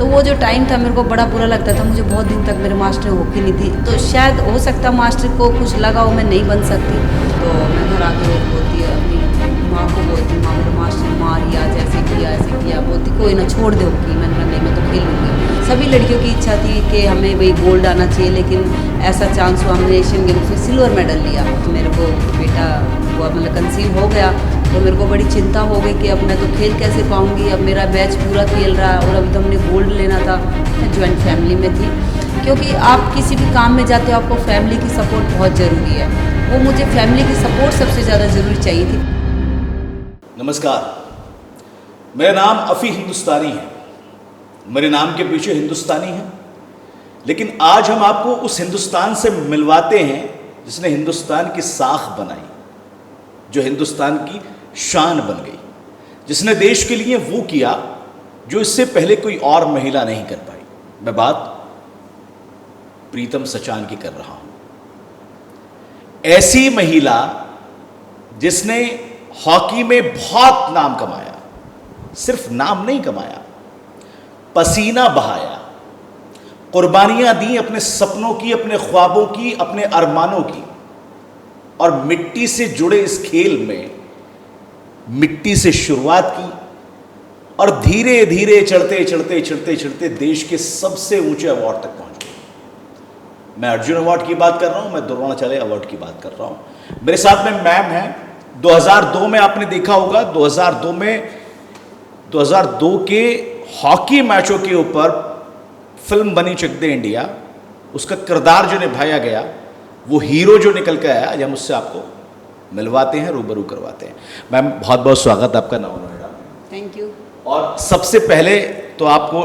तो वो जो टाइम था मेरे को बड़ा बुरा लगता था, मुझे बहुत दिन तक मेरे मास्टर हॉकी नहीं थी, तो शायद हो सकता मास्टर को कुछ लगा हो मैं नहीं बन सकती। तो मैं घर आके बोलती अपनी माँ को, बोलती माँ मेरे मास्टर मारिया, जैसे किया ऐसे किया, बोलती कोई ना छोड़ दे हॉकी। मैंने कहा नहीं मैं तो खेलूँगी। सभी लड़कियों की इच्छा थी कि हमें भाई गोल्ड आना चाहिए, लेकिन ऐसा चांस हुआ, हमने एशियन गेम्स में सिल्वर मेडल लिया। तो मेरे को बेटा हुआ, मतलब कंसीव हो गया, तो मेरे को बड़ी चिंता हो गई कि अब मैं तो खेल कैसे पाऊँगी, अब मेरा बैच पूरा खेल रहा है और अभी तो हमने गोल्ड लेना था। मैं जॉइंट फैमिली में थी, क्योंकि आप किसी भी काम में जाते हो आपको फैमिली की सपोर्ट बहुत ज़रूरी है, वो मुझे फैमिली की सपोर्ट सबसे ज़्यादा ज़रूरी चाहिए थी। नमस्कार, मेरा नाम अफ़ी हिंदुस्तानी है। मेरे नाम के पीछे हिंदुस्तानी है, लेकिन आज हम आपको उस हिंदुस्तान से मिलवाते हैं जिसने हिंदुस्तान की साख बनाई, जो हिंदुस्तान की शान बन गई, जिसने देश के लिए वो किया जो इससे पहले कोई और महिला नहीं कर पाई। मैं बात प्रीतम सचान की कर रहा हूं। ऐसी महिला जिसने हॉकी में बहुत नाम कमाया, सिर्फ नाम नहीं कमाया, पसीना बहाया, कुर्बानियां दी अपने सपनों की, अपने ख्वाबों की, अपने अरमानों की, और मिट्टी से जुड़े इस खेल में मिट्टी से शुरुआत की और धीरे धीरे चढ़ते चढ़ते चढ़ते चढ़ते देश के सबसे ऊंचे अवार्ड तक पहुंच गए। मैं अर्जुन अवार्ड की बात कर रहा हूं, मैं द्रोणाचार्य अवार्ड की बात कर रहा हूं। मेरे साथ में मैम हैं। 2002 में आपने देखा होगा, 2002 के हॉकी मैचों के ऊपर फिल्म बनी चक दे इंडिया, उसका किरदार जो निभाया गया, वो हीरो जो निकल के आया, आज हम उससे आपको मिलवाते हैं, रूबरू करवाते हैं। मैम बहुत बहुत स्वागत आपका नोएडा। Thank you. और सबसे पहले तो आपको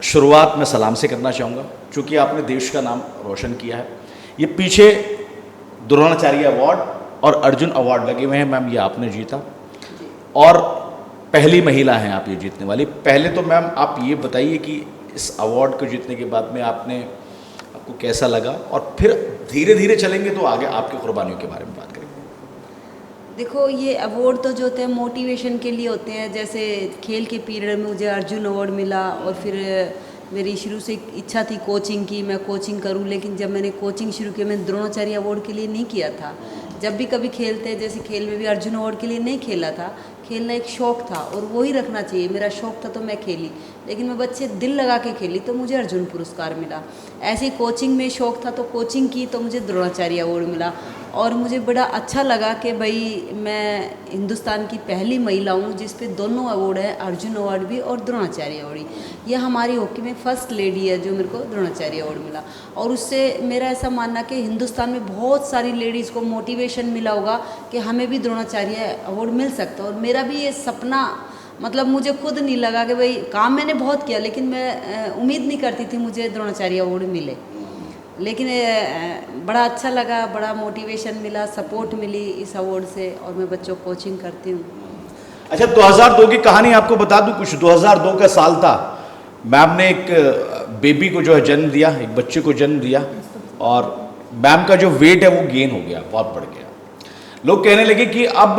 शुरुआत में सलाम से करना चाहूँगा, क्योंकि आपने देश का नाम रोशन किया है। ये पीछे द्रोणाचार्य अवार्ड और अर्जुन अवार्ड लगे हुए हैं मैम, ये आपने जीता और पहली महिला हैं आप ये जीतने वाली। पहले तो मैम आप ये बताइए कि इस अवार्ड को जीतने के बाद में आपको कैसा लगा, और फिर धीरे धीरे चलेंगे तो आगे आपकी कुर्बानियों के बारे में बात करेंगे। देखो, ये अवार्ड तो जो होते हैं मोटिवेशन के लिए होते हैं। जैसे खेल के पीरियड में मुझे अर्जुन अवार्ड मिला, और फिर मेरी शुरू से इच्छा थी कोचिंग की, मैं कोचिंग करूं, लेकिन जब मैंने कोचिंग शुरू की, मैंने द्रोणाचार्य अवार्ड के लिए नहीं किया था। जब भी कभी खेलते, जैसे खेल में भी अर्जुन अवार्ड के लिए नहीं खेला था, खेलना एक शौक़ था और वो ही रखना चाहिए। मेरा शौक़ था तो मैं खेली, लेकिन मैं बच्चे दिल लगा के खेली तो मुझे अर्जुन पुरस्कार मिला। ऐसे ही कोचिंग में शौक़ था तो कोचिंग की तो मुझे द्रोणाचार्य अवार्ड मिला, और मुझे बड़ा अच्छा लगा कि भाई मैं हिंदुस्तान की पहली महिला हूँ जिस पे दोनों अवार्ड है, अर्जुन अवार्ड भी और द्रोणाचार्य अवार्ड भी। यह हमारी हॉकी में फर्स्ट लेडी है जो मेरे को द्रोणाचार्य अवार्ड मिला, और उससे मेरा ऐसा मानना कि हिंदुस्तान में बहुत सारी लेडीज़ को मोटिवेशन मिला होगा कि हमें भी द्रोणाचार्य अवार्ड मिल सकता है। और मेरा भी ये सपना, मतलब मुझे खुद नहीं लगा कि भाई काम मैंने बहुत किया, लेकिन मैं उम्मीद नहीं करती थी मुझे द्रोणाचार्य अवार्ड मिले, लेकिन बड़ा अच्छा लगा, बड़ा मोटिवेशन मिला, सपोर्ट मिली इस अवार्ड से, और मैं बच्चों को कोचिंग करती हूँ। अच्छा, 2002 की कहानी आपको बता दूं कुछ। 2002 का साल था, मैम ने एक बेबी को जो है जन्म दिया, एक बच्चे को जन्म दिया, और मैम का जो वेट है वो गेन हो गया, बहुत बढ़ गया। लोग कहने लगे कि अब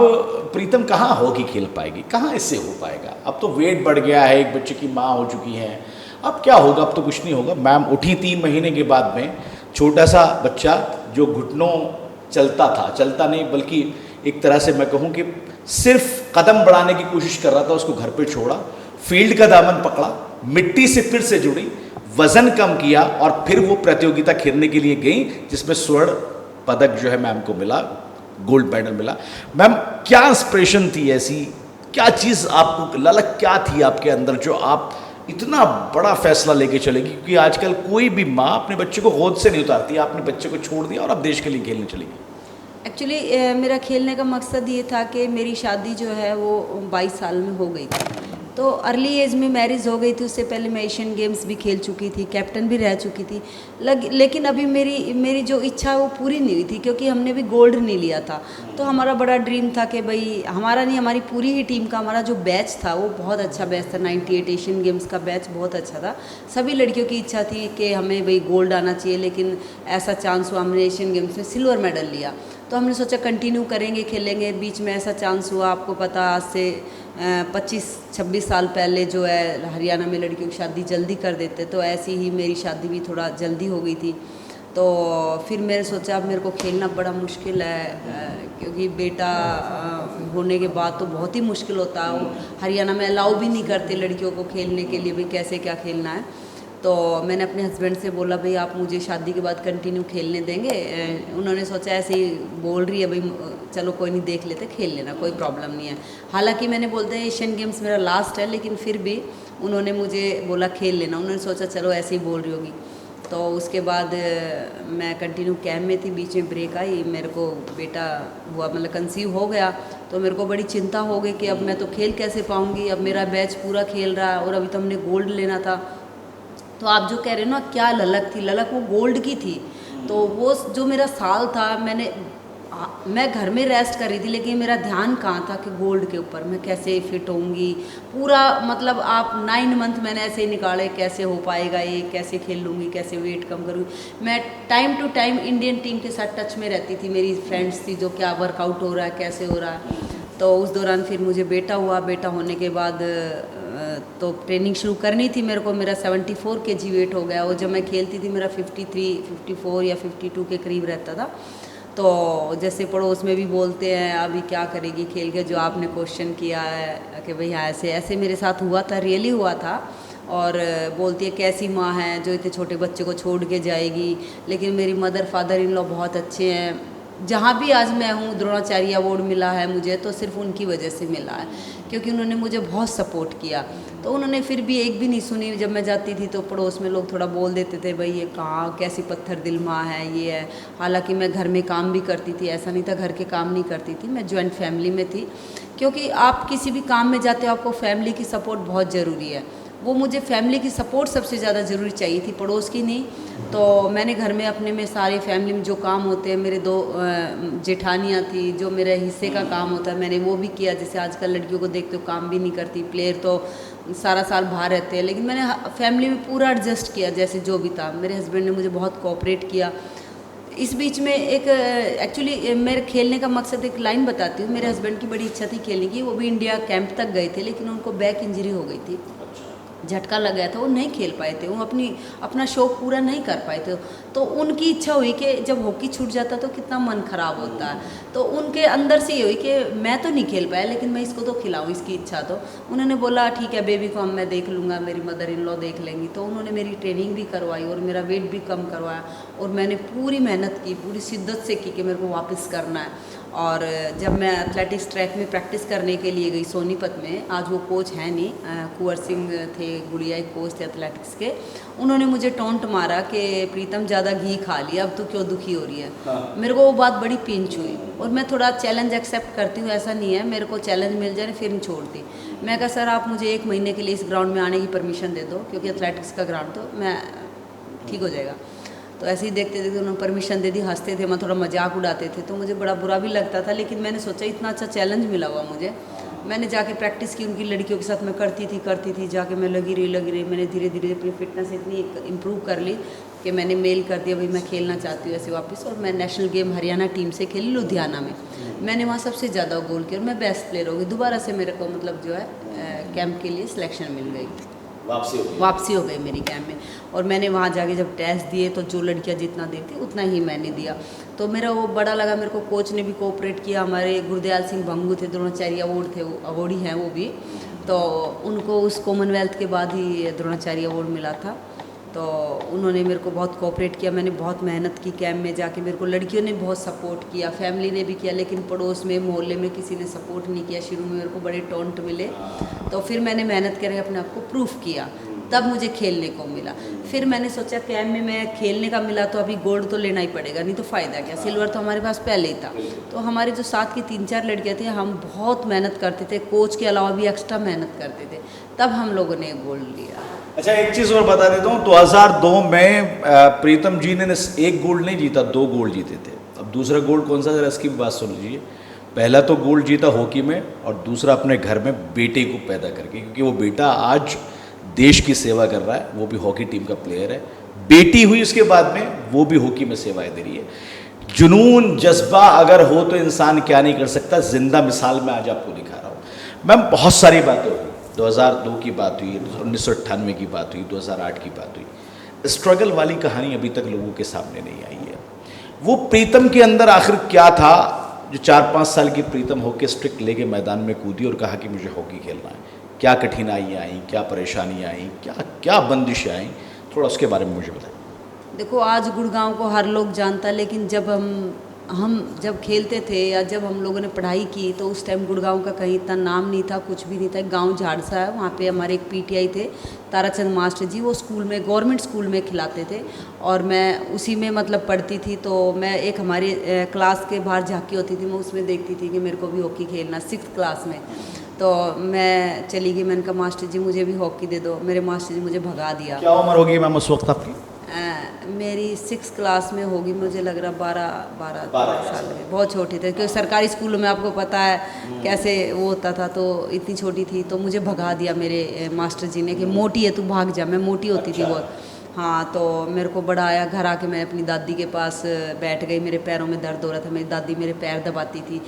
प्रीतम कहाँ हॉकी खेल पाएगी, कहाँ इससे हो पाएगा, अब तो वेट बढ़ गया है, एक बच्चे की माँ हो चुकी है, अब क्या होगा, अब तो कुछ नहीं होगा। मैम उठी 3 महीने के बाद में, छोटा सा बच्चा जो घुटनों चलता था, चलता नहीं बल्कि एक तरह से मैं कहूँ कि सिर्फ कदम बढ़ाने की कोशिश कर रहा था, उसको घर पे छोड़ा, फील्ड का दामन पकड़ा, मिट्टी से फिर से जुड़ी, वजन कम किया, और फिर वो प्रतियोगिता खेलने के लिए गई जिसमें स्वर्ण पदक जो है मैम को मिला, गोल्ड मेडल मिला। मैम क्या इंस्पिरेशन थी ऐसी, क्या चीज़ आपको ललक क्या थी आपके अंदर जो आप इतना बड़ा फैसला लेके चलेगी? क्योंकि आजकल कोई भी माँ अपने बच्चे को गोद से नहीं उतारती, आपने बच्चे को छोड़ दिया और अब देश के लिए खेलने चलेगी। एक्चुअली मेरा खेलने का मकसद ये था कि मेरी शादी जो है वो 22 साल में हो गई थी, तो अर्ली एज में मैरिज हो गई थी। उससे पहले मैं एशियन गेम्स भी खेल चुकी थी, कैप्टन भी रह चुकी थी, लेकिन अभी मेरी जो इच्छा है वो पूरी नहीं हुई थी, क्योंकि हमने भी गोल्ड नहीं लिया था। तो हमारा बड़ा ड्रीम था कि भाई हमारा नहीं, हमारी पूरी ही टीम का, हमारा जो बैच था वो बहुत अच्छा बैच था। 98 एशियन गेम्स का बैच बहुत अच्छा था। सभी लड़कियों की इच्छा थी कि हमें भाई गोल्ड आना चाहिए, लेकिन ऐसा चांस हुआ, हमने एशियन गेम्स में सिल्वर मेडल लिया। तो हमने सोचा कंटिन्यू करेंगे, खेलेंगे। बीच में ऐसा चांस हुआ, आपको पता, आज से 25-26 साल पहले जो है हरियाणा में लड़कियों की शादी जल्दी कर देते, तो ऐसी ही मेरी शादी भी थोड़ा जल्दी हो गई थी। तो फिर मैंने सोचा अब मेरे को खेलना बड़ा मुश्किल है, क्योंकि बेटा होने के बाद तो बहुत ही मुश्किल होता है। वो हरियाणा में अलाउ भी नहीं करते लड़कियों को खेलने के लिए, भाई कैसे क्या खेलना है। तो मैंने अपने हस्बैंड से बोला भाई आप मुझे शादी के बाद कंटिन्यू खेलने देंगे। उन्होंने सोचा ऐसे ही बोल रही है भाई चलो कोई नहीं देख लेते, खेल लेना, कोई प्रॉब्लम नहीं है। हालांकि मैंने बोलते हैं एशियन गेम्स मेरा लास्ट है, लेकिन फिर भी उन्होंने मुझे बोला खेल लेना। उन्होंने सोचा चलो ऐसे ही बोल रही होगी। तो उसके बाद मैं कंटिन्यू कैम्प में थी, बीच में ब्रेक आई, मेरे को बेटा हुआ, मतलब कंसीव हो गया। तो मेरे को बड़ी चिंता हो गई कि अब मैं तो खेल कैसे पाऊँगी, अब मेरा बैच पूरा खेल रहा है और अभी तो हमने गोल्ड लेना था। तो आप जो कह रहे हो ना क्या ललक थी, ललक वो गोल्ड की थी। तो वो जो मेरा साल था, मैं घर में रेस्ट कर रही थी, लेकिन मेरा ध्यान कहाँ था कि गोल्ड के ऊपर मैं कैसे फिट होंगी। पूरा मतलब आप 9 मंथ मैंने ऐसे ही निकाले, कैसे हो पाएगा ये, कैसे खेल लूँगी, कैसे वेट कम करूँगी। मैं time to time Indian team के साथ टच में रहती थी, मेरी फ्रेंड्स थी जो क्या वर्कआउट हो रहा है, कैसे हो रहा है। तो उस दौरान फिर मुझे बेटा हुआ। बेटा होने के बाद तो ट्रेनिंग शुरू करनी थी मेरे को। मेरा 74 kg वेट हो गया, और जब मैं खेलती थी मेरा 53, 54 या 52 के करीब रहता था। तो जैसे पड़ोस में भी बोलते हैं अभी क्या करेगी खेल के, जो आपने क्वेश्चन किया है कि भई हाँ ऐसे ऐसे मेरे साथ हुआ था, रियली हुआ था। और बोलती है कैसी माँ है जो इतने छोटे बच्चे को छोड़ के जाएगी। लेकिन मेरी मदर फादर इन लॉ बहुत अच्छे हैं। जहाँ भी आज मैं हूँ, द्रोणाचार्य अवार्ड मिला है मुझे, तो सिर्फ उनकी वजह से मिला है, क्योंकि उन्होंने मुझे बहुत सपोर्ट किया। तो उन्होंने फिर भी एक भी नहीं सुनी। जब मैं जाती थी तो पड़ोस में लोग थोड़ा बोल देते थे भाई ये कहाँ कैसी पत्थर दिल माँ है, ये है। हालांकि मैं घर में काम भी करती थी, ऐसा नहीं था घर के काम नहीं करती थी, मैं जॉइंट फैमिली में थी। क्योंकि आप किसी भी काम में जाते हो आपको फैमिली की सपोर्ट बहुत ज़रूरी है। वो मुझे फैमिली की सपोर्ट सबसे ज़्यादा ज़रूरी चाहिए थी, पड़ोस की नहीं। तो मैंने घर में अपने में सारे फैमिली में जो काम होते हैं, मेरे 2 जेठानियाँ थी, जो मेरे हिस्से का काम होता है मैंने वो भी किया। जैसे आजकल लड़कियों को देखते हो काम भी नहीं करती, प्लेयर तो सारा साल बाहर रहते हैं, लेकिन मैंने फैमिली में पूरा एडजस्ट किया जैसे जो भी था। मेरे हस्बैंड ने मुझे बहुत कोऑपरेट किया। इस बीच में एक एक्चुअली मेरे खेलने का मकसद एक लाइन बताती हूँ। मेरे हस्बैंड की बड़ी इच्छा थी खेलने की, वो भी इंडिया कैंप तक गए थे, लेकिन उनको बैक इंजरी हो गई थी, झटका लग गया था, वो नहीं खेल पाए थे, वो अपना शौक पूरा नहीं कर पाए थे। तो उनकी इच्छा हुई कि जब हॉकी छूट जाता तो कितना मन खराब होता है। तो उनके अंदर से ये हुई कि मैं तो नहीं खेल पाया, लेकिन मैं इसको तो खिलाऊं, इसकी इच्छा। तो उन्होंने बोला ठीक है बेबी को मैं देख लूँगा, मेरी मदर इन लॉ देख लेंगी। तो उन्होंने मेरी ट्रेनिंग भी करवाई और मेरा वेट भी कम करवाया, और मैंने पूरी मेहनत की, पूरी शिद्दत से की कि मेरे को वापस करना है। और जब मैं एथलेटिक्स ट्रैक में प्रैक्टिस करने के लिए गई सोनीपत में, आज वो कोच हैं नहीं, कुंवर सिंह थे गुड़िया, एक कोच थे एथलेटिक्स के। उन्होंने मुझे टोंट मारा कि प्रीतम ज़्यादा घी खा लिया, अब तो क्यों दुखी हो रही है। हाँ। मेरे को वो बात बड़ी पिंच हुई, और मैं थोड़ा चैलेंज एक्सेप्ट करती हूँ, ऐसा नहीं है मेरे को चैलेंज मिल जाए फिर नहीं छोड़ती। मैं कहा सर आप मुझे 1 महीने के लिए इस ग्राउंड में आने की परमिशन दे दो, क्योंकि एथलेटिक्स का ग्राउंड तो मैं ठीक हो जाएगा। तो ऐसे ही देखते देखते उन्होंने परमिशन दे दी, हंसते थे, मैं थोड़ा मजाक उड़ाते थे, तो मुझे बड़ा बुरा भी लगता था। लेकिन मैंने सोचा इतना अच्छा चैलेंज मिला हुआ मुझे, मैंने जाके प्रैक्टिस की, उनकी लड़कियों के साथ मैं करती थी जाके मैं लगी रही। मैंने धीरे धीरे अपनी फिटनेस इतनी इम्प्रूव कर ली कि मैंने मेल कर दिया भाई मैं खेलना चाहती हूँ ऐसे वापस। और मैं नेशनल गेम हरियाणा टीम से खेली लुधियाना में, मैंने वहाँ सबसे ज़्यादा गोल किया और मैं बेस्ट प्लेयर हो गई। दोबारा से मेरे को मतलब जो है कैंप के लिए सिलेक्शन मिल गई, वापसी हो गई मेरी कैंप में। और मैंने वहाँ जाके जब टेस्ट दिए तो जो लड़कियाँ जितना देती उतना ही मैंने दिया, तो मेरा वो बड़ा लगा। मेरे को कोच ने भी कोऑपरेट किया। हमारे गुरदयाल सिंह भंगू थे, द्रोणाचार्य अवार्ड थे, वो अवार्डी हैं वो भी, तो उनको उस कॉमनवेल्थ के बाद ही द्रोणाचार्य अवार्ड मिला था। तो उन्होंने मेरे को बहुत कोऑपरेट किया, मैंने बहुत मेहनत की कैंप में जाके, मेरे को लड़कियों ने बहुत सपोर्ट किया, फैमिली ने भी किया, लेकिन पड़ोस में मोहल्ले में किसी ने सपोर्ट नहीं किया। शुरू में मेरे को बड़े टोंट मिले, तो फिर मैंने मेहनत करके अपने आप को प्रूफ किया, तब मुझे खेलने को मिला। फिर मैंने सोचा कैंप में मैं खेलने का मिला तो अभी गोल्ड तो लेना ही पड़ेगा, नहीं तो फ़ायदा क्या, सिल्वर तो हमारे पास पहले ही था। तो हमारे जो साथ की 3-4 लड़कियाँ थे, हम बहुत मेहनत करते थे, कोच के अलावा भी एक्स्ट्रा मेहनत करते थे, तब हम लोगों ने गोल्ड लिया। अच्छा एक चीज़ और बता देता हूँ, 2002 में प्रीतम जी ने 1 गोल्ड नहीं जीता, 2 गोल्ड जीते थे। अब दूसरा गोल्ड कौन सा, जरा इसकी बात सुन लीजिए। पहला तो गोल्ड जीता हॉकी में, और दूसरा अपने घर में बेटे को पैदा करके, क्योंकि वो बेटा आज देश की सेवा कर रहा है, वो भी हॉकी टीम का प्लेयर है। बेटी हुई उसके बाद में, वो भी हॉकी में सेवाएं दे रही है। जुनून जज्बा अगर हो तो इंसान क्या नहीं कर सकता, जिंदा मिसाल में आज आपको दिखा रहा हूँ। मैम बहुत सारी बातें हुई, 2002 की बात हुई, 1998 की बात हुई, 2008 की बात हुई। स्ट्रगल वाली कहानी अभी तक लोगों के सामने नहीं आई है। वो प्रीतम के अंदर आखिर क्या था जो 4-5 साल की प्रीतम हॉकी स्टिक लेके मैदान में कूदी और कहा कि मुझे हॉकी खेलना है? क्या कठिनाइयाँ आई, क्या परेशानियाँ आई, क्या क्या बंदिशें आई, थोड़ा उसके बारे में मुझे बताएं। देखो आज गुड़गांव को हर लोग जानता, लेकिन जब हम जब खेलते थे या जब हम लोगों ने पढ़ाई की तो उस टाइम गुड़गांव का कहीं इतना नाम नहीं था, कुछ भी नहीं था। गांव झाड़सा है, वहाँ पे हमारे एक पीटीआई थे ताराचंद मास्टर जी, वो स्कूल में गवर्नमेंट स्कूल में खिलाते थे और मैं उसी में मतलब पढ़ती थी। तो मैं एक हमारे क्लास के बाहर झांकी होती थी, मैं उसमें देखती थी कि मेरे को भी हॉकी खेलना, 6th क्लास में। तो मैं चली गई, मैंने कहा मास्टर जी मुझे भी हॉकी दे दो। मेरे मास्टर जी मुझे भगा दिया। क्या उम्र होगी मैम उस वक्त आपकी? मेरी 6th क्लास में होगी, मुझे लग रहा 12 साल में, बहुत छोटी थी क्योंकि सरकारी स्कूलों में आपको पता है कैसे वो होता था। तो इतनी छोटी थी तो मुझे भगा दिया मेरे मास्टर जी ने कि मोटी है तू, भाग जा। मैं मोटी होती थी बहुत। हाँ, तो मेरे को बड़ा आया, घर आके मैं अपनी दादी के पास बैठ गई। मेरे पैरों में दर्द हो रहा था, मेरी दादी मेरे पैर दबाती थी।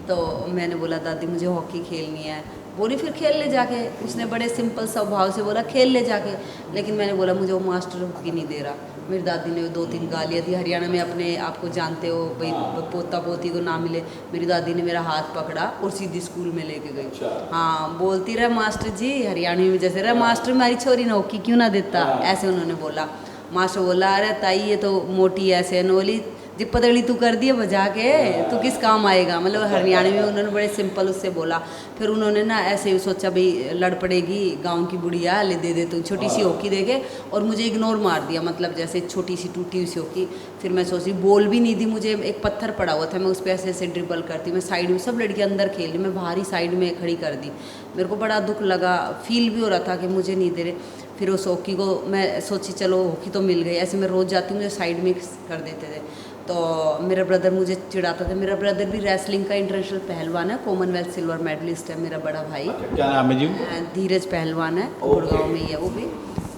तो मैंने बोला दादी मुझे हॉकी खेलनी है। बोली फिर खेल ले जाके। उसने बड़े सिंपल स्वभाव से बोला खेल ले जाके, लेकिन मैंने बोला मुझे वो मास्टर हॉकी नहीं दे रहा। मेरी दादी ने 2-3 गालियाँ दी। हरियाणा में अपने आप को जानते हो भाई, पोता पोती को ना मिले। मेरी दादी ने मेरा हाथ पकड़ा और सीधी स्कूल में लेके गई। हाँ, बोलती रहा मास्टर जी, हरियाणवी में जैसे रहा मास्टर हमारी छोरी ना हॉकी क्यों ना देता, ऐसे उन्होंने बोला। मास्टर बोला अरे ताई ये तो मोटी ऐसे है। नोली जी पतली तू कर दिए बजा के, तू किस काम आएगा, मतलब हरियाणा में उन्होंने बड़े सिंपल उससे बोला। फिर उन्होंने ना ऐसे ही सोचा भाई लड़ पड़ेगी गांव की बुढ़िया, ले दे दे तू छोटी सी हॉकी देके, और मुझे इग्नोर मार दिया, मतलब जैसे छोटी सी टूटी हुई सी हॉकी। फिर मैं सोची, बॉल भी नहीं दी मुझे, एक पत्थर पड़ा हुआ था, मैं उस पर ऐसे ऐसे ड्रिबल करती, मैं साइड में, सब लड़कियाँ अंदर खेल रही, मैं बाहर ही साइड में खड़ी कर दी। मेरे को बड़ा दुख लगा, फील भी हो रहा था कि मुझे नहीं दे रहे। फिर उस हॉकी को मैं सोची चलो हॉकी तो मिल गई, ऐसे मैं रोज़ जाती हूँ, मुझे साइड में कर देते थे। तो मेरा ब्रदर मुझे चिढ़ाता था। मेरा ब्रदर भी रेसलिंग का इंटरनेशनल पहलवान है, कॉमनवेल्थ सिल्वर मेडलिस्ट है मेरा बड़ा भाई। क्या नाम है जी? धीरज पहलवान है, गुड़गांव में ही है वो भी।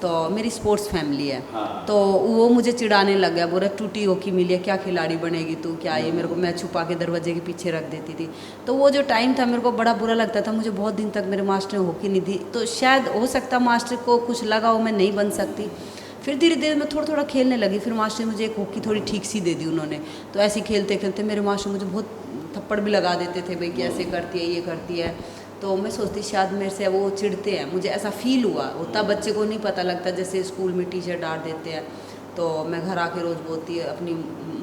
तो मेरी स्पोर्ट्स फैमिली है। तो वो मुझे चिढ़ाने लग गया, बोला टूटी हॉकी मिली है, क्या खिलाड़ी बनेगी तू, क्या ये। मेरे को, मैं छुपा के दरवाजे के पीछे रख देती थी। तो वो जो टाइम था मेरे को बड़ा बुरा लगता था। मुझे बहुत दिन तक मेरे मास्टर ने हॉकी नहीं दी, तो शायद हो सकता मास्टर को कुछ लगा हो मैं नहीं बन सकती। फिर धीरे धीरे मैं थोड़ा थोड़ा खेलने लगी। फिर मास्टर ने मुझे एक हॉकी थोड़ी ठीक सी दे दी उन्होंने। तो ऐसे खेलते खेलते मेरे मास्टर मुझे बहुत थप्पड़ भी लगा देते थे, भाई कैसे करती है, ये करती है। तो मैं सोचती शायद मेरे से वो चिढ़ते हैं, मुझे ऐसा फील हुआ। होता बच्चे को नहीं पता लगता, जैसे स्कूल में टीचर डांट देते हैं। तो मैं घर आके रोज़ बोलती है, अपनी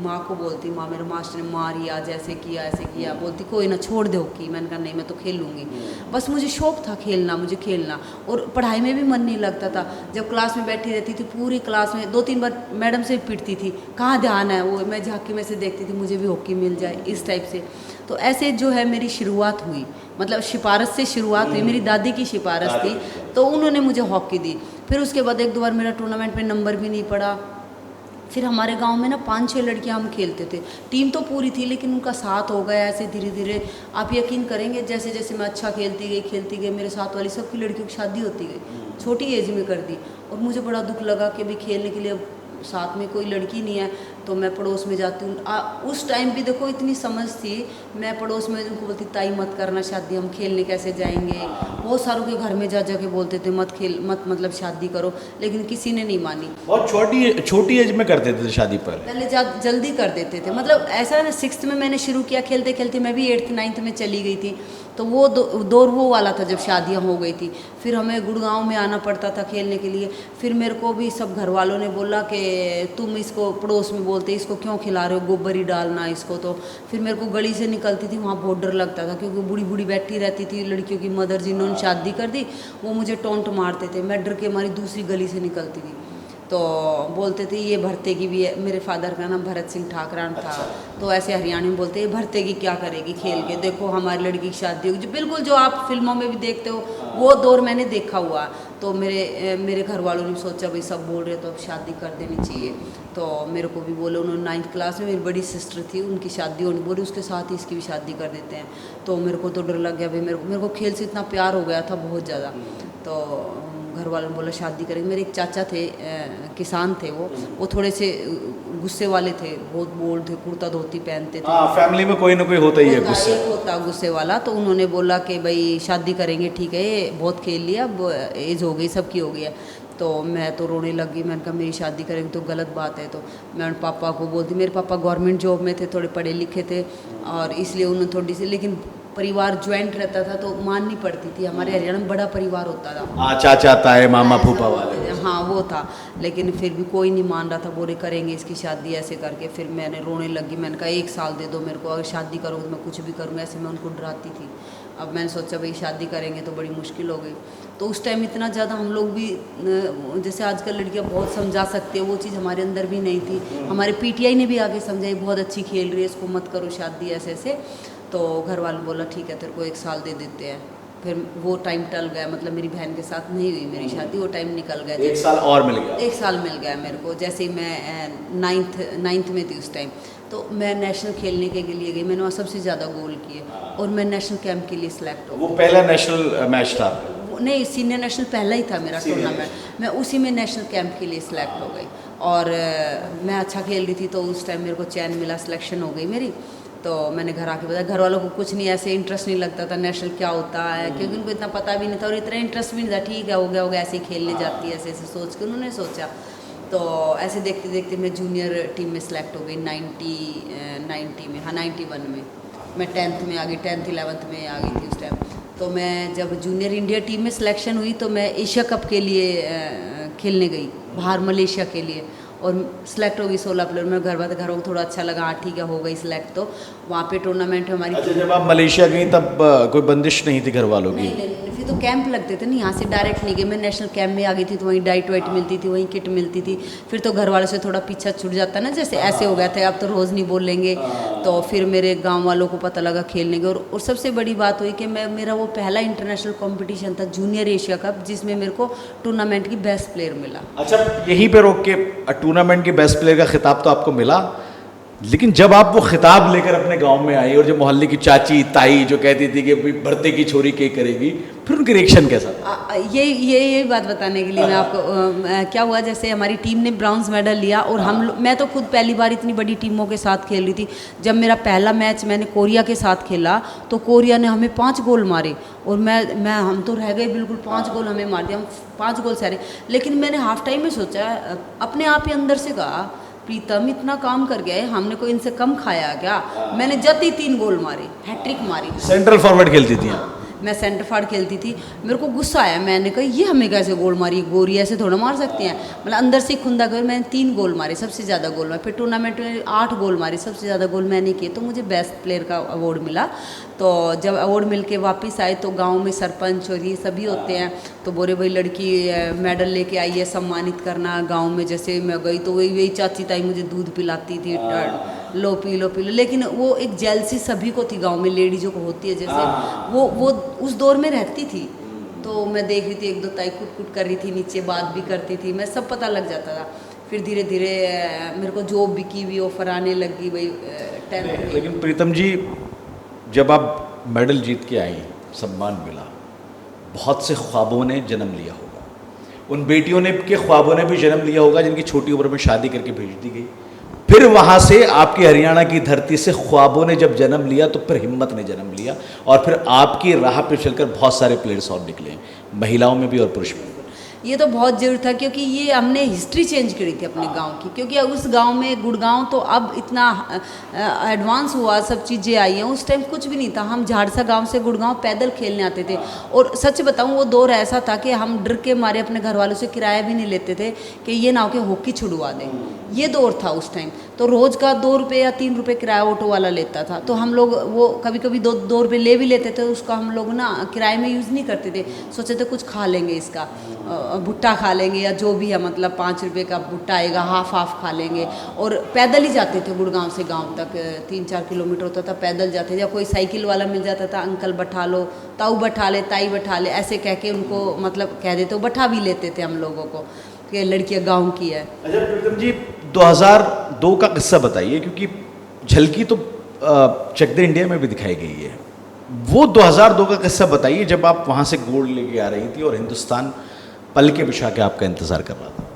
माँ को बोलती, माँ मेरे मास्टर ने मारी आज, ऐसे किया ऐसे किया। बोलती कोई ना छोड़ दे हॉकी। मैंने कहा नहीं मैं तो खेलूँगी। बस मुझे शौक था खेलना, मुझे खेलना, और पढ़ाई में भी मन नहीं लगता था। जब क्लास में बैठी रहती थी पूरी क्लास में 2-3 बार मैडम से पिटती थी, कहाँ ध्यान है, वो मैं झांकी में से देखती थी मुझे भी हॉकी मिल जाए, इस टाइप से। तो ऐसे जो है मेरी शुरुआत हुई, मतलब सिफारिश से शुरुआत हुई, मेरी दादी की सिफारिश थी, तो उन्होंने मुझे हॉकी दी। फिर उसके बाद 1-2 बार मेरा टूर्नामेंट में नंबर भी नहीं पड़ा। फिर हमारे गांव में ना 5-6 लड़कियां हम खेलते थे, टीम तो पूरी थी लेकिन उनका साथ हो गया ऐसे धीरे धीरे। आप यकीन करेंगे जैसे जैसे मैं अच्छा खेलती गई मेरे साथ वाली सबकी लड़कियों की शादी होती गई, छोटी एज में कर दी। और मुझे बड़ा दुख लगा कि अभी खेलने के लिए साथ में कोई लड़की नहीं है। तो मैं पड़ोस में जाती हूँ। उस टाइम भी देखो इतनी समझ थी, मैं पड़ोस में उनको बोलती ताई मत करना शादी, हम खेलने कैसे जाएंगे। बहुत सारों के घर में जा के बोलते थे मत खेल, मत मतलब शादी करो, लेकिन किसी ने नहीं मानी। बहुत छोटी एज में करते थे शादी पहले जल्दी कर देते थे। मतलब ऐसा है ना, 6th में मैंने शुरू किया, खेलते खेलते मैं भी 8th-9th में चली गई थी। तो वो दौर वो वाला था जब शादियां हो गई थी। फिर हमें गुड़गांव में आना पड़ता था खेलने के लिए। फिर मेरे को भी सब घर वालों ने बोला कि तुम इसको पड़ोस में बोलते इसको क्यों खिला रहे हो, गोबर ही डालना इसको। तो फिर मेरे को गली से निकलती थी, वहाँ बहुत डर लगता था क्योंकि बूढ़ी बूढ़ी बैठी रहती थी, लड़कियों की मदर जिन्होंने शादी कर दी वो मुझे टोंट मारते थे। मैं डर के हमारी दूसरी गली से निकलती थी। तो बोलते थे ये भरते की भी है, मेरे फादर का नाम भरत सिंह ठाकरान था। तो ऐसे हरियाणा में बोलते ये भरते की क्या करेगी खेल के, देखो हमारी लड़की की शादी होगी। बिल्कुल जो आप फिल्मों में भी देखते हो वो दौर मैंने देखा हुआ। तो मेरे घर वालों ने सोचा भाई सब बोल रहे तो अब शादी कर देनी चाहिए। तो मेरे को भी बोले, उन्होंने 9th क्लास में मेरी बड़ी सिस्टर थी उनकी शादी होनी, बोली उसके साथ ही इसकी भी शादी कर देते हैं। तो मेरे को तो डर लग गया भाई, मेरे को खेल से इतना प्यार हो गया था बहुत ज़्यादा। तो घर वालों ने बोला शादी करेंगे। मेरे एक चाचा थे, किसान थे, वो थोड़े से गुस्से वाले थे, बहुत बोल्ड थे, कुर्ता धोती पहनते थे। हाँ, फैमिली में कोई ना कोई होता ही है गुस्से। एक होता गुस्से वाला। तो उन्होंने बोला कि भाई शादी करेंगे, ठीक है, ये बहुत खेल लिया, अब एज हो गई, सबकी हो गई है। तो मैं तो रोने लगी। मैंने कहा मेरी शादी करेंगे तो गलत बात है। तो मैं उन पापा को बोलती, मेरे पापा गवर्नमेंट जॉब में थे, थोड़े पढ़े लिखे थे, और इसलिए उन्होंने थोड़ी सी, लेकिन परिवार ज्वाइंट रहता था तो माननी पड़ती थी। हमारे हरियाणा में बड़ा परिवार होता था। हाँ, चाचा ताए मामा फूफा वाले। हाँ वो था, लेकिन फिर भी कोई नहीं मान रहा था। बोले करेंगे इसकी शादी ऐसे करके। फिर मैंने रोने लगी। मैंने कहा 1 साल दे दो मेरे को, अगर शादी करोगे तो मैं कुछ भी करूँगा। ऐसे मैं उनको डराती थी। अब मैंने सोचा भाई शादी करेंगे तो बड़ी मुश्किल हो गई। तो उस टाइम इतना ज़्यादा हम लोग भी, जैसे आजकल लड़कियां बहुत समझा सकती है, वो चीज़ हमारे अंदर भी नहीं थी। हमारे पीटीआई ने भी आगे समझाई, बहुत अच्छी खेल रही है, इसको मत करो शादी ऐसे ऐसे। तो घर वालों ने बोला ठीक है तेरे को 1 साल दे देते हैं। फिर वो टाइम टल गया, मतलब मेरी बहन के साथ नहीं हुई मेरी शादी, वो टाइम निकल गया। 1 साल और मिल गया। 1 साल मिल गया मेरे को। जैसे ही मैं नाइन्थ में थी उस टाइम, तो मैं नेशनल खेलने के लिए गई। मैंने वहाँ सबसे ज़्यादा गोल किए, और मैं नेशनल कैंप के लिए सिलेक्ट हो गई। वो पहला नेशनल मैच था? नहीं, सीनियर नेशनल पहला ही था मेरा टूर्नामेंट। मैं उसी में नेशनल कैंप के लिए सिलेक्ट हो गई, और मैं अच्छा खेल रही थी। तो उस टाइम मेरे को चैन मिला, सिलेक्शन हो गई मेरी। तो मैंने घर आके बताया। घर वालों को कुछ नहीं, ऐसे इंटरेस्ट नहीं लगता था नेशनल क्या होता है, क्योंकि उनको इतना पता भी नहीं था, और इतना इंटरेस्ट भी नहीं था। ठीक है, हो गया ऐसे ही खेलने जाती है, ऐसे ऐसे सोच के उन्होंने सोचा। तो ऐसे देखते देखते मैं जूनियर टीम में सिलेक्ट हो गई 90 में, हाँ 91 में। मैं 10th में आ गई, 10th 11th में आ गई थी उस टाइम। तो मैं जब जूनियर इंडिया टीम में सिलेक्शन हुई, तो मैं एशिया कप के लिए खेलने गई बाहर, मलेशिया के लिए, और सिलेक्ट हो गई 16 प्लेयर में। घर वालों को थोड़ा अच्छा लगा, हाँ ठीक है हो गई सिलेक्ट। तो वहाँ पे टूर्नामेंट हमारी। अच्छा, जब आप मलेशिया गई तब कोई बंदिश नहीं थी घर वालों की? नहीं, फिर तो कैंप लगते थे ना, यहाँ से डायरेक्ट नहीं गई मैं। नेशनल कैंप में आ गई थी, तो वहीं डाइट वाइट मिलती थी, वहीं किट मिलती थी। फिर तो घर वालों से थोड़ा पीछा छूट जाता ना, जैसे ऐसे हो गया था अब तो रोज़ नहीं बोलेंगे। तो फिर मेरे गांव वालों को पता लगा खेलने के, और सबसे बड़ी बात हुई कि मेरा वो पहला इंटरनेशनल कंपटीशन था जूनियर एशिया कप, जिसमें मेरे को टूर्नामेंट की बेस्ट प्लेयर मिला। अच्छा, यहीं पे रोक के टूर्नामेंट के बेस्ट प्लेयर का खिताब तो आपको मिला, लेकिन जब आप वो खिताब लेकर अपने गांव में आई, और जो मोहल्ले की चाची ताई जो कहती थी कि भरते की छोरी के करेगी, फिर उनकी रिएक्शन कैसा था? ये बात बताने के लिए मैं आपको, क्या हुआ, जैसे हमारी टीम ने ब्रॉन्ज मेडल लिया, और मैं तो खुद पहली बार इतनी बड़ी टीमों के साथ खेल रही थी। जब मेरा पहला मैच मैंने कोरिया के साथ खेला, तो कोरिया ने हमें 5 गोल मारे, और हम तो रह गए बिल्कुल। 5 गोल हमें मार दिया, हम 5 गोल से हारे। लेकिन मैंने हाफ टाइम में सोचा, अपने आप ही अंदर से कहा, प्रीतम इतना काम कर गया है, हमने कोई इनसे कम खाया क्या? मैंने जल्दी 3 गोल मारे, हैट्रिक मारी। सेंट्रल फॉरवर्ड खेलती थी? मैं सेंटर फॉरवर्ड खेलती थी। मेरे को गुस्सा आया, मैंने कहा ये हमें कैसे गोल मारी, गोरी ऐसे थोड़ा मार सकते हैं। मतलब अंदर से खुंदा कर मैंने 3 गोल मारे, सबसे ज़्यादा गोल मारे। फिर टूर्नामेंट में 8 गोल मारे, सबसे ज़्यादा गोल मैंने किए। तो मुझे बेस्ट प्लेयर का अवार्ड मिला। तो जब अवार्ड मिल के वापस आए, तो गांव में सरपंच और ये सभी होते हैं, तो बोले भाई लड़की मेडल लेके आई है, सम्मानित करना गांव में। जैसे मैं गई तो वही चाची ताई मुझे दूध पिलाती थी, लो पी लो। लेकिन वो एक जेलसी सभी को थी गांव में, लेडीजों को होती है, जैसे वो उस दौर में रहती थी। तो मैं देख रही थी, 1-2 ताई कुट कर रही थी नीचे, बात भी करती थी, मैं सब पता लग जाता था। फिर धीरे धीरे मेरे को जॉब भी की, भी ऑफर आने लगी भाई 10th। लेकिन प्रीतम जी, जब आप मेडल जीत के आई, सम्मान मिला, बहुत से ख्वाबों ने जन्म लिया होगा, उन बेटियों ने के ख्वाबों ने भी जन्म लिया होगा जिनकी छोटी उम्र में शादी करके भेज दी गई। फिर वहाँ से आपकी हरियाणा की धरती से ख्वाबों ने जब जन्म लिया, तो फिर हिम्मत ने जन्म लिया, और फिर आपकी राह पे चलकर बहुत सारे प्लेयर्स और निकले, महिलाओं में भी और पुरुष में। ये तो बहुत ज़रूरी था, क्योंकि ये हमने हिस्ट्री चेंज करी थी अपने गांव की। क्योंकि उस गांव में, गुड़गांव तो अब इतना एडवांस हुआ, सब चीज़ें आई हैं। उस टाइम कुछ भी नहीं था। हम झाड़सा गांव से गुड़गांव पैदल खेलने आते थे, और सच बताऊं वो दौर ऐसा था कि हम डर के मारे अपने घर वालों से किराया भी नहीं लेते थे कि ये ना हो कि हॉकी छुड़वा दें। ये दौर था उस टाइम। तो रोज़ का 2 रुपये या 3 रुपये किराया ऑटो वाला लेता था। तो हम लोग वो कभी कभी 2 रुपये ले भी लेते थे, उसका हम लोग ना किराए में यूज़ नहीं करते थे। सोचे थे कुछ खा लेंगे, इसका भुट्टा खा लेंगे, या जो भी है, मतलब 5 रुपये का भुट्टा आएगा, हाफ खा लेंगे। और पैदल ही जाते थे गुड़गांव से गांव तक, 3-4 किलोमीटर होता था, पैदल जाते थे। या कोई साइकिल वाला मिल जाता था, अंकल बैठा लो, ताऊ बैठा ले, ताई बैठा ले, ऐसे कह के उनको मतलब कह देते, बैठा भी लेते थे हम लोगों को कि लड़कियाँ गाँव की है। अच्छा प्रीतम जी, 2002 का किस्सा बताइए, क्योंकि झलकी तो चक दे इंडिया में भी दिखाई गई है। वो 2002 का किस्सा बताइए, जब आप वहाँ से गोल्ड लेके आ रही थी और हिंदुस्तान पल के बिछा के आपका इंतज़ार कर रहा था?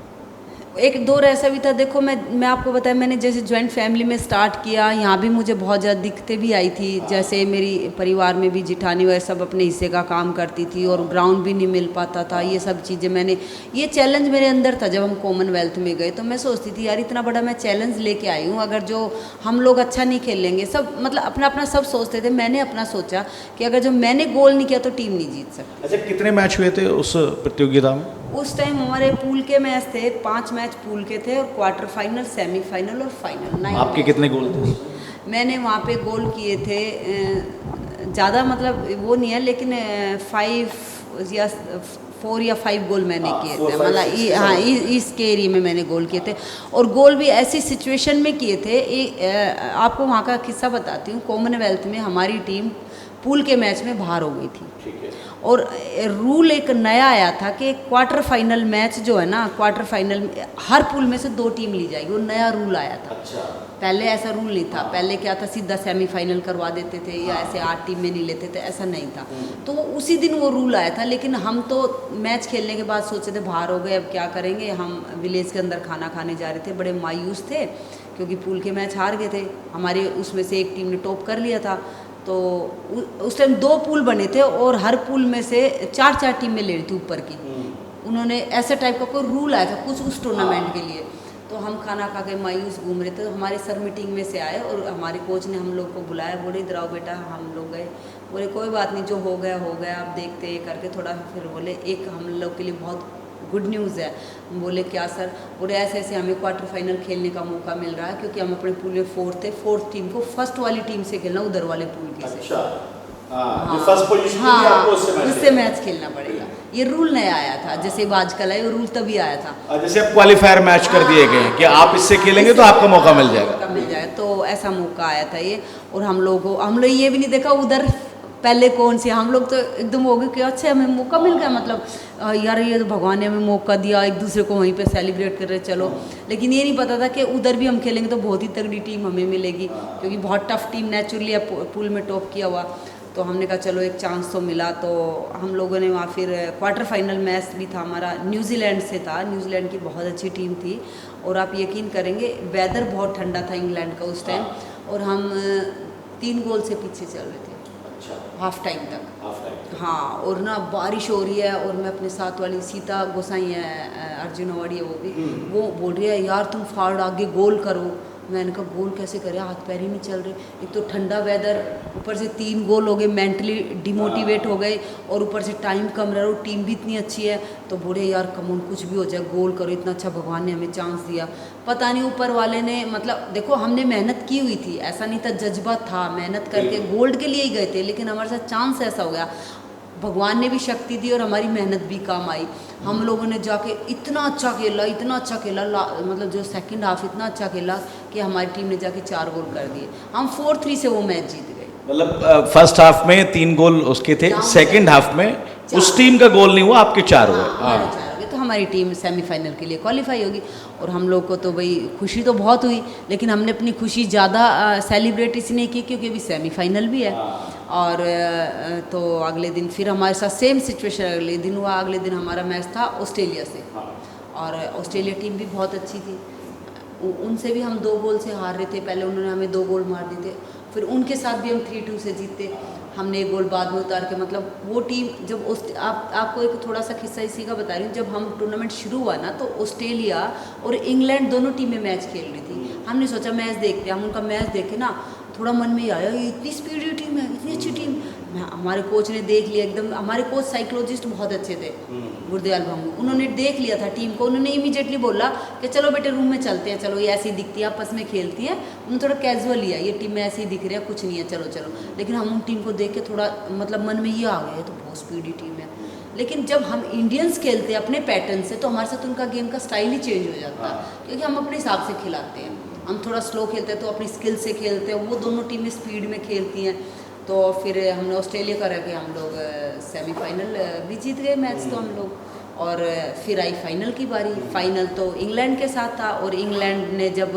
एक दौर ऐसा भी था, देखो मैं आपको बताया, मैंने जैसे जॉइंट फैमिली में स्टार्ट किया, यहाँ भी मुझे बहुत ज़्यादा दिक्कतें भी आई थी। जैसे मेरी परिवार में भी जिठानी वगैरह सब अपने हिस्से का काम करती थी और ग्राउंड भी नहीं मिल पाता था। ये सब चीज़ें मैंने, ये चैलेंज मेरे अंदर था। जब हम कॉमनवेल्थ में गए तो मैं सोचती थी यार इतना बड़ा मैं चैलेंज लेके आई हूँ, अगर जो हम लोग अच्छा नहीं खेलेंगे, सब मतलब अपना अपना सब सोचते थे, मैंने अपना सोचा कि अगर जो मैंने गोल नहीं किया तो टीम नहीं जीत सकती। अच्छा, कितने मैच हुए थे उस प्रतियोगिता में? उस टाइम हमारे पूल के मैच थे, 5 मैच पूल के थे और क्वार्टर फाइनल, सेमीफाइनल और फाइनल। आपके कितने गोल थे? मैंने वहाँ पे गोल किए थे ज़्यादा, मतलब वो नहीं है, लेकिन 5 या 4 या 5 गोल मैंने किए थे, मतलब हाँ इसके एरिया में मैंने गोल किए थे। और गोल भी ऐसी सिचुएशन में किए थे। आपको वहाँ का किस्सा बताती हूँ। कॉमनवेल्थ में हमारी टीम पूल के मैच में बाहर हो गई थी। ठीक है। और रूल एक नया आया था कि क्वार्टर फाइनल मैच जो है ना, क्वार्टर फाइनल में हर पूल में से 2 टीम ली जाएगी, वो नया रूल आया था। अच्छा। पहले ऐसा रूल नहीं था। पहले क्या था, सीधा सेमीफाइनल करवा देते थे या ऐसे 8 टीम में नहीं लेते थे, ऐसा नहीं था। तो उसी दिन वो रूल आया था, लेकिन हम तो मैच खेलने के बाद सोचे थे बाहर हो गए, अब क्या करेंगे। हम विलेज के अंदर खाना खाने जा रहे थे, बड़े मायूस थे क्योंकि पूल के मैच हार गए थे हमारे। उसमें से एक टीम ने टॉप कर लिया था। तो उस टाइम 2 पूल बने थे और हर पूल में से 4-4 टीमें ले रही थी ऊपर की। उन्होंने ऐसे टाइप का कोई रूल आया था कुछ उस टूर्नामेंट के लिए। तो हम खाना खा के मायूस घूम रहे थे, तो हमारे सर मीटिंग में से आए और हमारे कोच ने हम लोग को बुलाया, बोले इधर आओ बेटा। हम लोग गए, बोले कोई बात नहीं, जो हो गया आप देखते करके थोड़ा। फिर बोले एक हम लोग के लिए बहुत गुड न्यूज़ है। बोले क्या सर? बोले ऐसे ऐसे हमें क्वार्टर फाइनल खेलने का मौका मिल रहा है, क्योंकि हम अपने पूल में 4th थे। 4th टीम को फर्स्ट वाली टीम से खेलना, उधर वाले पूल के से। अच्छा। जो फर्स्ट पोजीशन थी आपको उससे मैच खेलना पड़ेगा। ये रूल नया आया था, जैसे आजकल है, ये रूल तभी आया था। जैसे अब क्वालिफायर मैच कर दिए गए हैं कि आप इससे खेलेंगे तो आपका मौका मिल जाएगा। तो ऐसा मौका आया था ये। और हम लोग ये भी नहीं देखा उधर पहले कौन सी, हम लोग तो एकदम हो गए कि अच्छा हमें मौका मिल गया, मतलब यार ये तो भगवान ने हमें मौका दिया, एक दूसरे को वहीं पे सेलिब्रेट कर रहे चलो। लेकिन ये नहीं पता था कि उधर भी हम खेलेंगे तो बहुत ही तगड़ी टीम हमें मिलेगी, क्योंकि बहुत टफ टीम नेचुरली है, पूल में टॉप किया हुआ। तो हमने कहा चलो एक चांस तो मिला। तो हम लोगों ने वहाँ फिर क्वार्टर फाइनल मैच भी था हमारा, न्यूजीलैंड से था। न्यूजीलैंड की बहुत अच्छी टीम थी और आप यकीन करेंगे वेदर बहुत ठंडा था इंग्लैंड का उस टाइम, और हम 3 गोल से पीछे चल रहे थे हाफ टाइम तक। हाँ, और ना बारिश हो रही है और मैं अपने साथ वाली सीता गोसाई है, अर्जुन अवार्डी है वो बोल रही है यार तुम फाड़ आगे गोल करो। मैंने कहा गोल कैसे करें, हाथ पैर ही नहीं चल रहे। एक तो ठंडा वेदर, ऊपर से 3 गोल हो गए, मेंटली डिमोटिवेट हो गए, और ऊपर से टाइम कम रहा, और टीम भी इतनी अच्छी है। तो बोले यार कमोन कुछ भी हो जाए गोल करो, इतना अच्छा भगवान ने हमें चांस दिया। पता नहीं ऊपर वाले ने, मतलब देखो हमने मेहनत की हुई थी, ऐसा नहीं था, जज्बा था, मेहनत करके गोल्ड के लिए ही गए थे, लेकिन हमारे साथ चांस ऐसा हो गया। भगवान ने भी शक्ति दी और हमारी मेहनत भी काम आई। हम लोगों ने जाके इतना अच्छा खेला, मतलब जो सेकंड हाफ इतना अच्छा खेला कि हमारी टीम ने जाके 4 गोल कर दिए। हम 4-3 से वो मैच जीत गए। मतलब फर्स्ट हाफ में 3 गोल उसके थे, सेकंड हाफ में उस टीम का गोल नहीं हुआ, आपके 4 हुए। तो हमारी टीम सेमीफाइनल के लिए क्वालिफाई होगी। और हम लोग को तो भाई खुशी तो बहुत हुई, लेकिन हमने अपनी खुशी ज़्यादा सेलिब्रेट इसलिए की क्योंकि अभी सेमीफाइनल भी है। और तो अगले दिन फिर हमारे साथ सेम सिचुएशन अगले दिन हुआ। अगले दिन हमारा मैच था ऑस्ट्रेलिया से, और ऑस्ट्रेलिया टीम भी बहुत अच्छी थी। उनसे भी हम 2 गोल से हार रहे थे। पहले उन्होंने हमें 2 गोल मार दिए थे, फिर उनके साथ भी हम 3-2 से जीते। हमने 1 गोल बाद में उतार के, मतलब वो टीम जब आपको एक थोड़ा सा किस्सा इसी का बता रही हूँ। जब हम टूर्नामेंट शुरू हुआ ना, तो ऑस्ट्रेलिया और इंग्लैंड दोनों टीमें मैच खेल रही थी। हमने सोचा मैच देखते हैं। हम उनका मैच देखे ना, थोड़ा मन में आया ये इतनी स्पीडी टीम है, इतनी अच्छी टीम। हमारे कोच ने देख लिया एकदम। हमारे कोच साइकोलॉजिस्ट बहुत अच्छे थे, गुरदयाल भांगू। उन्होंने देख लिया था टीम को। उन्होंने इमीडिएटली बोला कि चलो बेटे रूम में चलते हैं, चलो ये ऐसी दिखती है, आपस में खेलती है। उन्होंने थोड़ा कैजुअल लिया, ये टीम में ऐसे ही दिख रही है, कुछ नहीं है, चलो चलो। लेकिन हम उन टीम को देख के थोड़ा मतलब मन में ये आ गया, तो बहुत स्पीडी टीम है। लेकिन जब हम इंडियंस खेलते हैं अपने पैटर्न से, तो हमारे साथ उनका गेम का स्टाइल ही चेंज हो जाता है, क्योंकि हम अपने हिसाब से खिलाते हैं। हम थोड़ा स्लो खेलते हैं तो अपनी स्किल से खेलते हैं, वो दोनों टीमें स्पीड में खेलती हैं। तो फिर हमने ऑस्ट्रेलिया का रह के हम लोग सेमीफाइनल भी जीत गए मैच। तो हम लोग और फिर आई फाइनल की बारी। फाइनल तो इंग्लैंड के साथ था और इंग्लैंड ने जब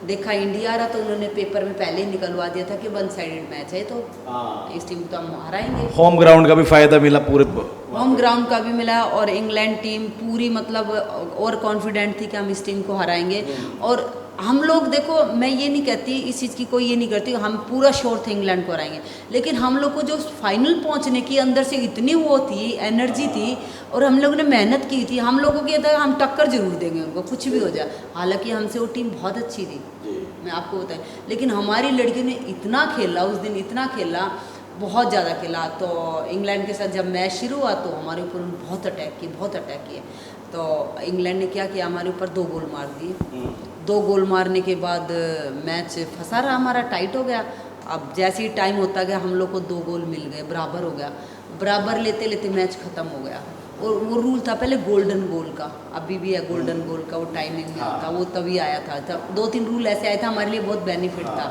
देखा इंडिया आ रहा तो उन्होंने पेपर में पहले ही निकलवा दिया था कि वन साइडेड मैच है, तो इस टीम को तो हम हराएंगे। होम ग्राउंड का भी फायदा मिला पूरे, होम ग्राउंड का भी मिला और इंग्लैंड टीम पूरी मतलब और कॉन्फिडेंट थी कि हम इस टीम को हराएंगे। और हम लोग देखो, मैं ये नहीं कहती इस चीज़ की, कोई ये नहीं करती, हम पूरा श्योर थे इंग्लैंड को हराएंगे, लेकिन हम लोग को जो फाइनल पहुंचने की अंदर से इतनी वो थी, एनर्जी थी और हम लोगों ने मेहनत की थी। हम लोगों को ये था हम टक्कर जरूर देंगे उनको, कुछ भी हो जाए। हालांकि हमसे वो टीम बहुत अच्छी थी, मैं आपको बताएं, लेकिन हमारी लड़कियों ने इतना खेला उस दिन, इतना खेला, बहुत ज़्यादा खेला। तो इंग्लैंड के साथ जब मैच शुरू हुआ तो हमारे ऊपर उन्होंने बहुत अटैक किए। तो इंग्लैंड ने क्या किया, हमारे ऊपर 2 गोल मार दिए। 2 गोल मारने के बाद मैच फंसा रहा, हमारा टाइट हो गया। अब जैसे ही टाइम होता गया हम लोग को 2 गोल मिल गए, बराबर हो गया। बराबर लेते लेते मैच ख़त्म हो गया। और वो रूल था पहले गोल्डन गोल का, अभी भी है गोल्डन गोल का, वो टाइमिंग में होता, वो तभी आया था। तब 2-3 रूल ऐसे आए थे, हमारे लिए बहुत बेनिफिट था।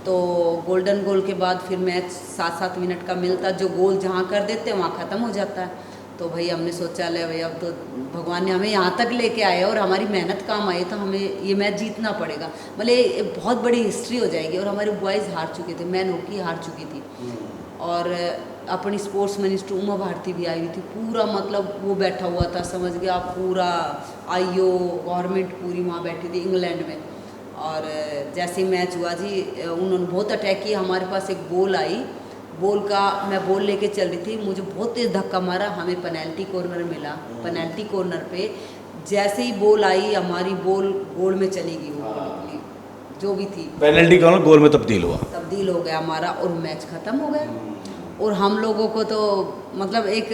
तो गोल्डन गोल के बाद फिर मैच 7-7 मिनट का मिलता, जो गोल जहाँ कर देते वहाँ ख़त्म हो जाता है। तो भाई हमने सोचा ले भाई अब तो भगवान ने हमें यहाँ तक लेके आए और हमारी मेहनत काम आई, तो हमें ये मैच जीतना पड़ेगा। मतलब बहुत बड़ी हिस्ट्री हो जाएगी। और हमारे बॉयज़ हार चुके थे, मैन हॉकी हार चुकी थी और अपनी स्पोर्ट्स मिनिस्टर उमा भारती भी आई हुई थी। पूरा मतलब वो बैठा हुआ था, समझ गया आप, पूरा आईओ गवर्नमेंट पूरी वहाँ बैठी थी इंग्लैंड में। और जैसे ही मैच हुआ जी, उन्होंने बहुत अटैक किया। हमारे पास एक बॉल आई, बॉल का मैं बॉल लेके चल रही थी, मुझे बहुत तेज़ धक्का मारा, हमें पेनल्टी कॉर्नर मिला। पेनल्टी कॉर्नर पे जैसे ही बॉल आई, हमारी बॉल गोल में चली गई, वो जो भी थी पेनल्टी कॉर्नर गोल में तब्दील हो गया हमारा और मैच ख़त्म हो गया। और हम लोगों को तो मतलब एक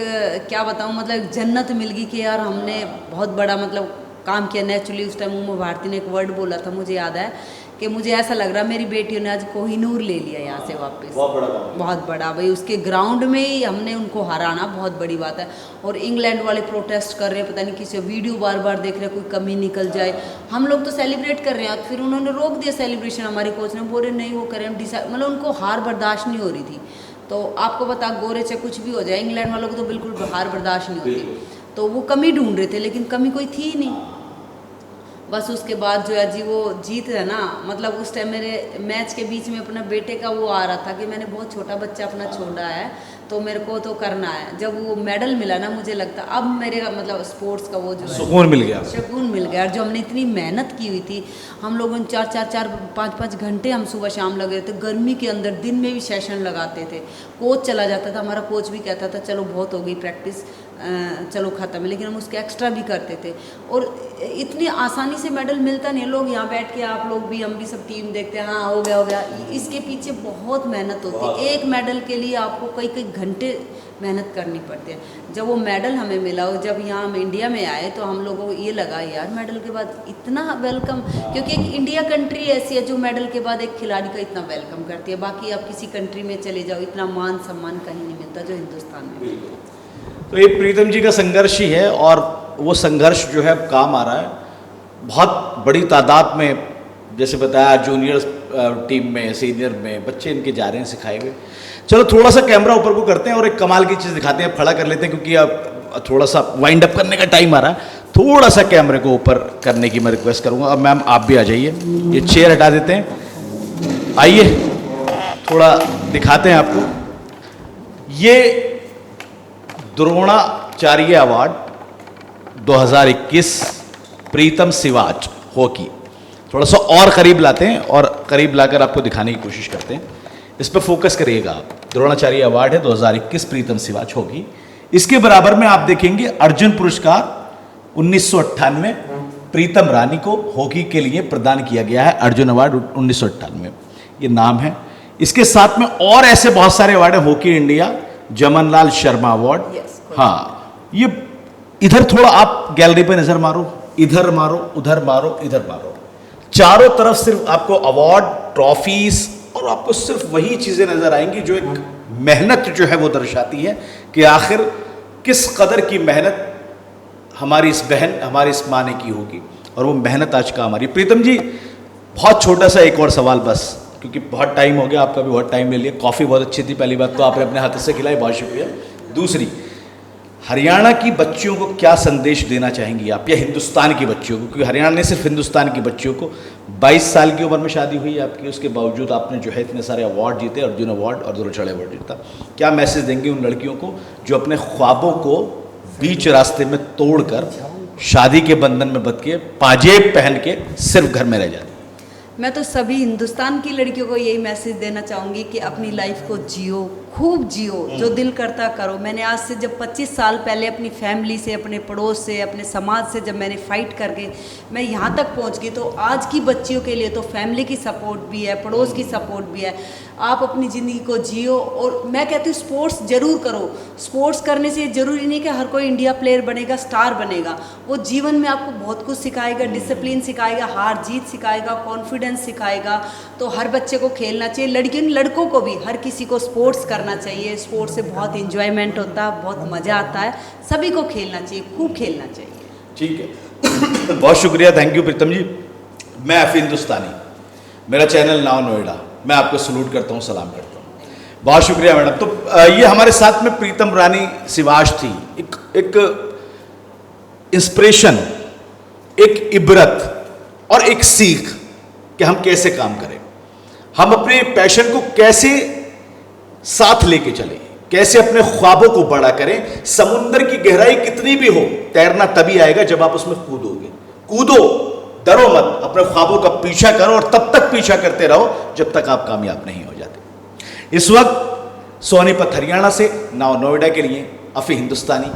क्या बताऊँ, मतलब जन्नत मिल गई कि यार हमने बहुत बड़ा मतलब काम किया। नेचुरली उस टाइम उमा भारती ने एक वर्ड बोला था, मुझे याद है कि मुझे ऐसा लग रहा मेरी बेटियों ने आज कोहिनूर ले लिया यहाँ से वापस। बहुत बड़ा भाई, उसके ग्राउंड में ही हमने उनको हराना बहुत बड़ी बात है। और इंग्लैंड वाले प्रोटेस्ट कर रहे हैं, पता नहीं किसी वीडियो बार बार देख रहे हैं, कोई कमी निकल जाए। हम लोग तो सेलिब्रेट कर रहे हैं, फिर उन्होंने रोक दिया सेलिब्रेशन। हमारे कोच ने बोले नहीं वो करें, हम डिसाइड, मतलब उनको हार बर्दाश्त नहीं हो रही थी। तो आपको बता, गोरे से कुछ भी हो जाए, इंग्लैंड वालों को तो बिल्कुल हार बर्दाश्त नहीं होती। तो वो कमी ढूंढ रहे थे, लेकिन कमी कोई थी ही नहीं। बस उसके बाद जो है जी, वो जीत है ना, मतलब उस टाइम मेरे मैच के बीच में अपना बेटे का वो आ रहा था कि मैंने बहुत छोटा बच्चा अपना छोड़ा है, तो मेरे को तो करना है। जब वो मेडल मिला ना, मुझे लगता अब मेरे मतलब स्पोर्ट्स का वो जो सुकून मिल गया, सुकून मिल गया। जो हमने इतनी मेहनत की हुई थी, हम लोगों ने 4-5 घंटे हम सुबह शाम लगे थे, गर्मी के अंदर, दिन में भी सेशन लगाते थे। कोच चला जाता था, हमारा कोच भी कहता था चलो बहुत हो गई प्रैक्टिस, चलो ख़त्म है, लेकिन हम उसके एक्स्ट्रा भी करते थे। और इतनी आसानी से मेडल मिलता नहीं। लोग यहाँ बैठ के, आप लोग भी, हम भी सब टीम देखते हैं, हाँ हो गया, इसके पीछे बहुत मेहनत होती है। एक मेडल के लिए आपको कई घंटे मेहनत करनी पड़ती है। जब वो मेडल हमें मिला और जब यहाँ हम इंडिया में आए तो हम लोगों को ये लगा यार मेडल के बाद इतना वेलकम, क्योंकि एक इंडिया कंट्री ऐसी है जो मेडल के बाद एक खिलाड़ी का इतना वेलकम करती है। बाकी आप किसी कंट्री में चले जाओ, इतना मान सम्मान कहीं नहीं मिलता जो हिंदुस्तान में। तो ये प्रीतम जी का संघर्ष ही है और वो संघर्ष जो है अब काम आ रहा है। बहुत बड़ी तादाद में, जैसे बताया, जूनियर टीम में, सीनियर में बच्चे इनके जा रहे हैं सिखाए हुए। चलो थोड़ा सा कैमरा ऊपर को करते हैं और एक कमाल की चीज़ दिखाते हैं, खड़ा कर लेते हैं, क्योंकि अब थोड़ा सा वाइंड अप करने का टाइम आ रहा है। थोड़ा सा कैमरे को ऊपर करने की मैं रिक्वेस्ट करूँगा। अब मैम आप भी आ जाइए, ये चेयर हटा देते हैं, आइए थोड़ा दिखाते हैं आपको। ये द्रोणाचार्य अवार्ड 2021 प्रीतम सिवाच हॉकी, थोड़ा सा और करीब लाते हैं और करीब लाकर आपको दिखाने की कोशिश करते हैं। इस पर फोकस करिएगा आप। द्रोणाचार्य अवार्ड है 2021 प्रीतम सिवाच हॉकी। इसके बराबर में आप देखेंगे अर्जुन पुरस्कार 1998 प्रीतम रानी को हॉकी के लिए प्रदान किया गया है। अर्जुन अवार्ड 1998 ये नाम है। इसके साथ में और ऐसे बहुत सारे अवार्ड है। Hockey India Jamnalal Sharma award, हाँ, ये इधर थोड़ा आप गैलरी पे नजर मारो, इधर मारो, उधर मारो, इधर मारो, चारों तरफ सिर्फ आपको अवार्ड, ट्रॉफीज और आपको सिर्फ वही चीजें नजर आएंगी जो एक मेहनत जो है वो दर्शाती है कि आखिर किस कदर की मेहनत हमारी इस बहन, हमारी इस माँ ने की होगी। और वो मेहनत आज काम आ रही है। प्रीतम जी, बहुत छोटा सा एक और सवाल बस, क्योंकि बहुत टाइम हो गया, आपका भी बहुत टाइम ले लिया। कॉफ़ी बहुत अच्छी थी, पहली बात तो आपने अपने हाथ से खिलाई, बहुत शुक्रिया। दूसरी, हरियाणा की बच्चियों को क्या संदेश देना चाहेंगी आप, या हिंदुस्तान की बच्चियों को, क्योंकि हरियाणा ने सिर्फ हिंदुस्तान की बच्चियों को, 22 साल की उम्र में शादी हुई है आपकी, उसके बावजूद आपने जो है इतने सारे अवार्ड जीते, अर्जुन अवार्ड और द्रोणाचार्य अवार्ड जीता। क्या मैसेज देंगे उन लड़कियों को जो अपने ख्वाबों को बीच रास्ते में तोड़कर शादी के बंधन में बंध के पाजेब पहन के सिर्फ घर में रह जाती? मैं तो सभी हिंदुस्तान की लड़कियों को यही मैसेज देना चाहूँगी कि अपनी लाइफ को जियो, खूब जियो, जो दिल करता करो। मैंने आज से जब 25 साल पहले अपनी फैमिली से, अपने पड़ोस से, अपने समाज से जब मैंने फ़ाइट करके मैं यहाँ तक पहुँच गई, तो आज की बच्चियों के लिए तो फैमिली की सपोर्ट भी है, पड़ोस की सपोर्ट भी है। आप अपनी ज़िंदगी को जियो, और मैं कहती हूँ स्पोर्ट्स ज़रूर करो। स्पोर्ट्स करने से ज़रूरी नहीं कि हर कोई इंडिया प्लेयर बनेगा, स्टार बनेगा। वो जीवन में आपको बहुत कुछ सिखाएगा, डिसिप्लिन सिखाएगा, हार जीत सिखाएगा, कॉन्फिडेंस सिखाएगा। तो हर बच्चे को खेलना चाहिए, लड़कियों लड़कों को भी, हर किसी को स्पोर्ट्स करना चाहिए। स्पोर्ट्स से बहुत इंजॉयमेंट होता है, बहुत मज़ा आता है, सभी को खेलना चाहिए, खूब खेलना चाहिए। ठीक है, बहुत शुक्रिया, थैंक यू प्रीतम जी। मैं अफी हिंदुस्तानी, मेरा चैनल नाउ नोएडा, मैं आपको सलूट करता हूँ, सलाम करता हूँ। बहुत शुक्रिया मैडम। तो ये हमारे साथ में प्रीतम रानी सिवाश थी, एक इंस्पिरेशन, एक इबरत और एक सीख कि हम कैसे काम करें, हम अपने पैशन को कैसे साथ लेके चलें, कैसे अपने ख्वाबों को बड़ा करें। समुद्र की गहराई कितनी भी हो, तैरना तभी आएगा जब आप उसमें कूदोगे। कूदो, डरो मत, अपने ख्वाबों का पीछा करो और तब तक पीछा करते रहो जब तक आप कामयाब नहीं हो जाते। इस वक्त सोनीपत हरियाणा से नाउ नोएडा के लिए अफी हिंदुस्तानी।